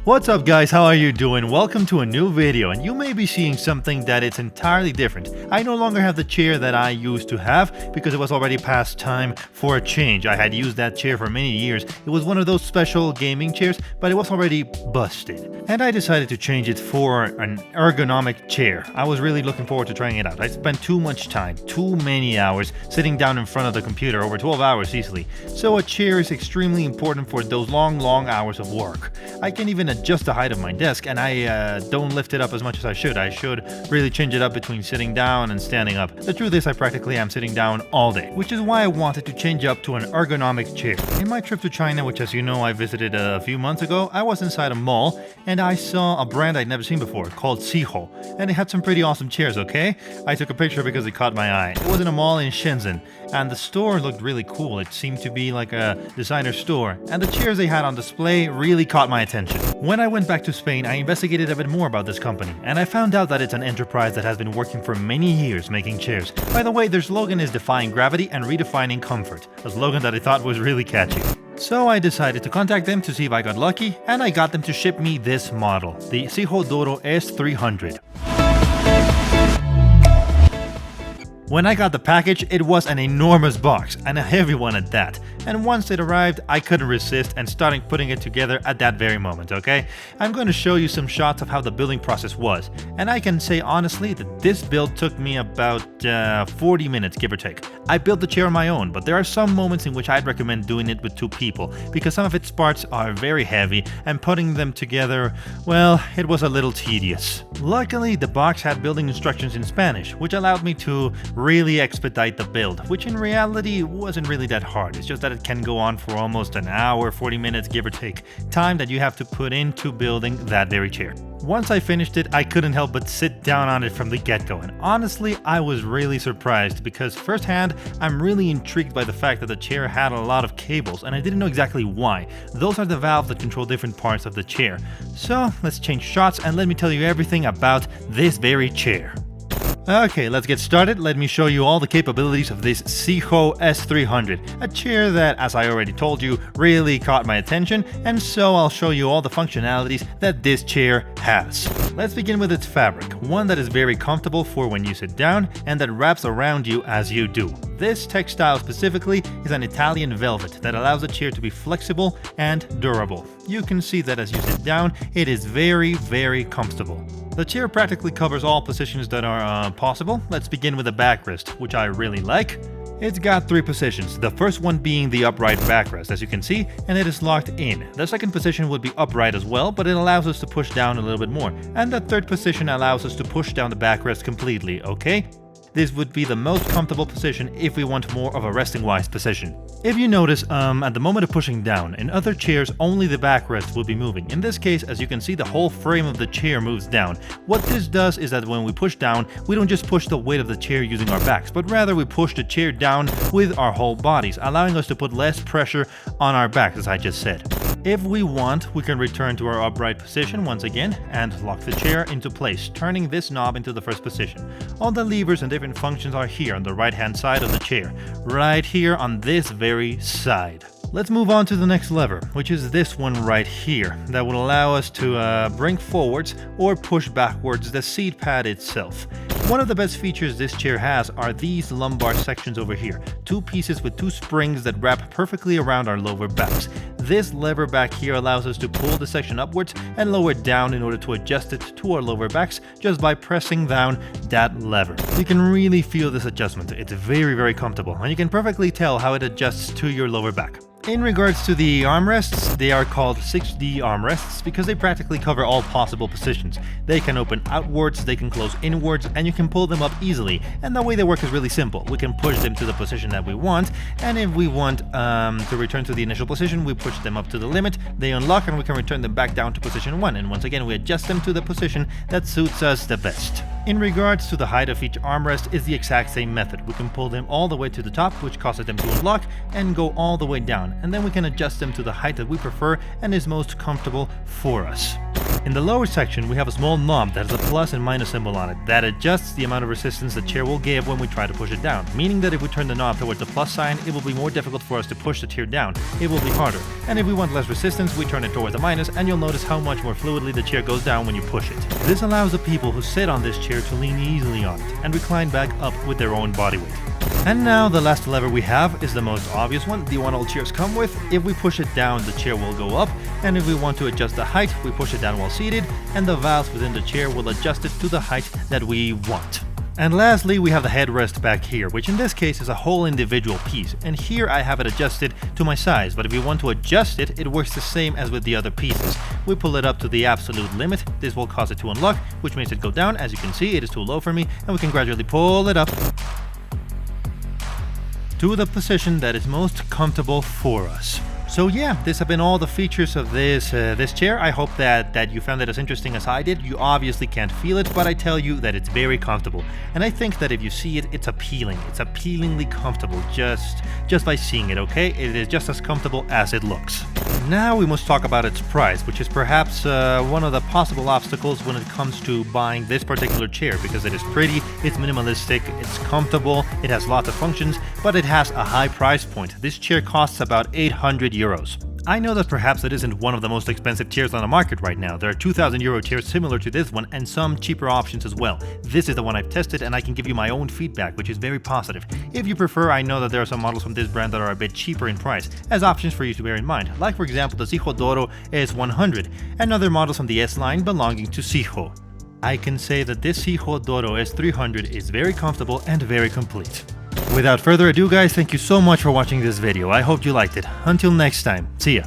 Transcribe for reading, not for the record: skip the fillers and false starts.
What's up guys, how are you doing? Welcome to a new video, and you may be seeing something that is entirely different. I no longer have the chair that I used to have because it was already past time for a change. I had used that chair for many years. It was one of those special gaming chairs, but it was already busted. And I decided to change it for an ergonomic chair. I was really looking forward to trying it out. I spent too much time, too many hours, sitting down in front of the computer, over 12 hours easily. So a chair is extremely important for those long hours of work. I can even adjust the height of my desk, and I don't lift it up as much as I should. I should really change it up between sitting down and standing up. The truth is I practically am sitting down all day, which is why I wanted to change up to an ergonomic chair. In my trip to China, which as you know I visited a few months ago, I was inside a mall and I saw a brand I'd never seen before called SIHOO, and it had some pretty awesome chairs, okay? I took a picture because it caught my eye. It was in a mall in Shenzhen, and the store looked really cool. It seemed to be like a designer store, and the chairs they had on display really caught my attention. When I went back to Spain, I investigated a bit more about this company, and I found out that it's an enterprise that has been working for many years making chairs. By the way, their slogan is defying gravity and redefining comfort, a slogan that I thought was really catchy. So I decided to contact them to see if I got lucky, and I got them to ship me this model, the SIHOO Doro S300. When I got the package, it was an enormous box, and a heavy one at that. And once it arrived, I couldn't resist and started putting it together at that very moment, okay? I'm going to show you some shots of how the building process was. And I can say honestly that this build took me about 40 minutes, give or take. I built the chair on my own, but there are some moments in which I'd recommend doing it with two people, because some of its parts are very heavy, and putting them together, well, it was a little tedious. Luckily, the box had building instructions in Spanish, which allowed me to really expedite the build, which in reality wasn't really that hard. It's just that it can go on for almost an hour, 40 minutes, give or take, time that you have to put into building that very chair. Once I finished it, I couldn't help but sit down on it from the get-go, and honestly, I was really surprised because firsthand, I'm really intrigued by the fact that the chair had a lot of cables, and I didn't know exactly why. Those are the valves that control different parts of the chair. So let's change shots and let me tell you everything about this very chair. Okay, let's get started. Let me show you all the capabilities of this SIHOO S300, a chair that, as I already told you, really caught my attention, and so I'll show you all the functionalities that this chair has. Let's begin with its fabric, one that is very comfortable for when you sit down and that wraps around you as you do. This textile specifically is an Italian velvet that allows the chair to be flexible and durable. You can see that as you sit down, it is very comfortable. The chair practically covers all positions that are possible. Let's begin with the backrest, which I really like. It's got three positions, the first one being the upright backrest, as you can see, and it is locked in. The second position would be upright as well, but it allows us to push down a little bit more. And the third position allows us to push down the backrest completely, okay? This would be the most comfortable position if we want more of a resting-wise position. If you notice, at the moment of pushing down, in other chairs only the backrest will be moving. In this case, as you can see, the whole frame of the chair moves down. What this does is that when we push down, we don't just push the weight of the chair using our backs, but rather we push the chair down with our whole bodies, allowing us to put less pressure on our backs, as I just said. If we want, we can return to our upright position once again and lock the chair into place, turning this knob into the first position. All the levers and different functions are here on the right hand side of the chair, right here on this very side. Let's move on to the next lever, which is this one right here, that will allow us to bring forwards or push backwards the seat pad itself. One of the best features this chair has are these lumbar sections over here, two pieces with two springs that wrap perfectly around our lower backs. This lever back here allows us to pull the section upwards and lower it down in order to adjust it to our lower backs just by pressing down that lever. You can really feel this adjustment. It's very comfortable, and you can perfectly tell how it adjusts to your lower back. In regards to the armrests, they are called 6D armrests because they practically cover all possible positions. They can open outwards, they can close inwards, and you can pull them up easily. And the way they work is really simple. We can push them to the position that we want, and if we want to return to the initial position, we push them up to the limit, they unlock, and we can return them back down to position 1. And once again, we adjust them to the position that suits us the best. In regards to the height of each armrest is the exact same method. We can pull them all the way to the top, which causes them to unlock, and go all the way down, and then we can adjust them to the height that we prefer and is most comfortable for us. In the lower section, we have a small knob that has a plus and minus symbol on it that adjusts the amount of resistance the chair will give when we try to push it down, meaning that if we turn the knob towards the plus sign, it will be more difficult for us to push the chair down. It will be harder. And if we want less resistance, we turn it towards the minus, and you'll notice how much more fluidly the chair goes down when you push it. This allows the people who sit on this chair to lean easily on it and recline back up with their own body weight. And now the last lever we have is the most obvious one, the one all chairs come with. If we push it down, the chair will go up, and if we want to adjust the height, we push it down while seated, and the valves within the chair will adjust it to the height that we want. And lastly, we have the headrest back here, which in this case is a whole individual piece, and here I have it adjusted to my size, but if you want to adjust it, it works the same as with the other pieces. We pull it up to the absolute limit, this will cause it to unlock, which makes it go down. As you can see, it is too low for me, and we can gradually pull it up to the position that is most comfortable for us. So yeah, this have been all the features of this chair. I hope that you found it as interesting as I did. You obviously can't feel it, but I tell you that it's very comfortable. And I think that if you see it, it's appealing. It's appealingly comfortable just by seeing it, okay? It is just as comfortable as it looks. Now we must talk about its price, which is perhaps one of the possible obstacles when it comes to buying this particular chair, because it is pretty, it's minimalistic, it's comfortable, it has lots of functions, but it has a high price point. This chair costs about 800 euros. I know that perhaps it isn't one of the most expensive chairs on the market right now. There are 2,000 euro chairs similar to this one and some cheaper options as well. This is the one I've tested and I can give you my own feedback, which is very positive. If you prefer, I know that there are some models from this brand that are a bit cheaper in price, as options for you to bear in mind, like for example the SIHOO Doro S300 and other models from the S line belonging to SIHOO. I can say that this SIHOO Doro S300 is very comfortable and very complete. Without further ado guys, thank you so much for watching this video. I hope you liked it. Until next time, see ya!